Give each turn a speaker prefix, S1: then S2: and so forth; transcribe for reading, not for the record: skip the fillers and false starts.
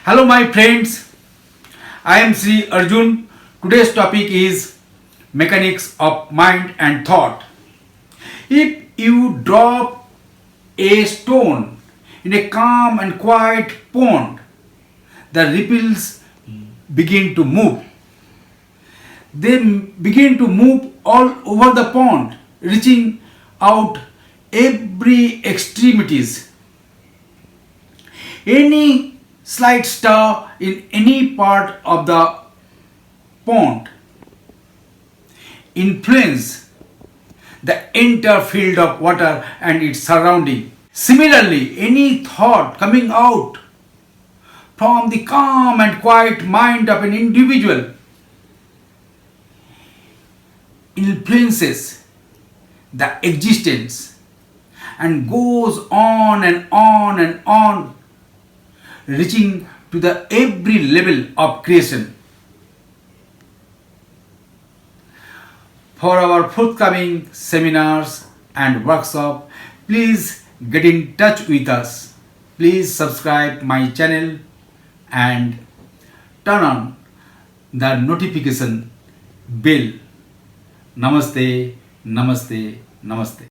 S1: Hello my friends, I am Sri Arjun. Today's topic is mechanics of mind and thought. If you drop a stone in a calm and quiet pond, the ripples begin to move. They begin to move all over the pond, reaching out every extremities. Any slight stir in any part of the pond influence the entire field of water and its surrounding. Similarly, any thought coming out from the calm and quiet mind of an individual influences the existence and goes on and on and on, reaching to the every level of creation. For our forthcoming seminars and workshop, please get in touch with us. Please subscribe my channel and turn on the notification bell. Namaste, namaste, namaste.